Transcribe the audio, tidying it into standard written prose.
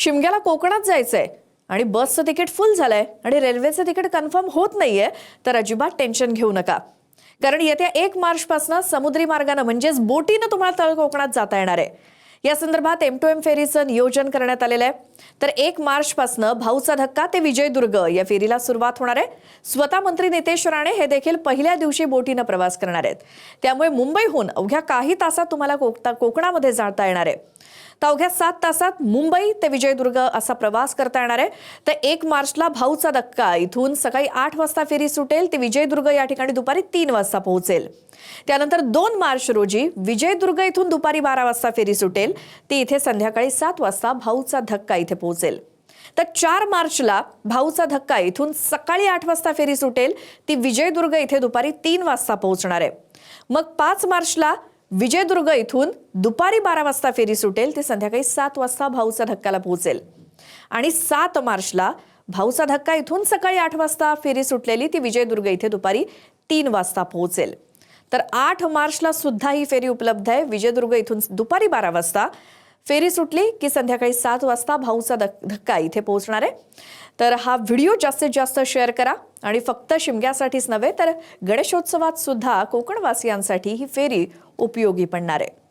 शिमग्याला कोकणात जायचंय आणि बसचं तिकीट फुल झालंय आणि रेल्वेचं तिकीट कन्फर्म होत नाहीये तर अजिबात टेन्शन घेऊ नका. कारण येत्या 1 मार्च पासून समुद्री मार्गाने म्हणजेच बोटीने तुम्हाला तळ कोकणात जाता येणार आहे. या संदर्भात M2M फेरीचं नियोजन करण्यात आलेलं आहे. तर 1 मार्च पासून भाऊचा धक्का ते विजयदुर्ग या फेरीला सुरुवात होणार आहे. स्वतः मंत्री नितेश राणे हे देखील पहिल्या दिवशी बोटीने प्रवास करणार आहेत. त्यामुळे मुंबईहून अवघ्या काही तासात तुम्हाला कोकणामध्ये जाता येणार आहे. तर अवघ्या 7 तासात मुंबई ते विजयदुर्ग असा प्रवास करता येणार आहे. तर 1 मार्चला भाऊचा धक्का इथून सकाळी 8 वाजता फेरी सुटेल ती विजयदुर्ग या ठिकाणी दुपारी 3 वाजता पोहोचेल. त्यानंतर 2 मार्च रोजी विजयदुर्ग इथून दुपारी 12 वाजता फेरी सुटेल ती इथे संध्याकाळी 7 वाजता भाऊचा धक्का इथे पोहोचेल. तर 4 मार्चला भाऊचा धक्का इथून सकाळी 8 वाजता फेरी सुटेल ती विजयदुर्ग इथे दुपारी 3 वाजता पोहोचणार आहे. मग 5 मार्चला विजयदुर्ग इथून दुपारी 12 वाजता फेरी सुटेल ती संध्याकाळी 7 वाजता भाऊचा धक्काला पोहोचेल. आणि 7 मार्चला भाऊचा धक्का इथून सकाळी 8 वाजता फेरी सुटलेली ती विजयदुर्ग इथे दुपारी 3 वाजता पोहोचेल. तर 8 मार्चला सुद्धा ही फेरी उपलब्ध आहे. विजयदुर्ग इथून दुपारी 12 वाजता फेरी सुटली की संध्याकाळी 7 वाजता भाऊचा धक्का इथे पोहोचणार आहे. तर हा व्हिडिओ जास्तीत जास्त शेअर करा आणि फक्त शिमग्यासाठीच नव्हे तर गणेशोत्सवात सुद्धा कोकणवासियांसाठी ही फेरी उपयोगी पडणार आहे.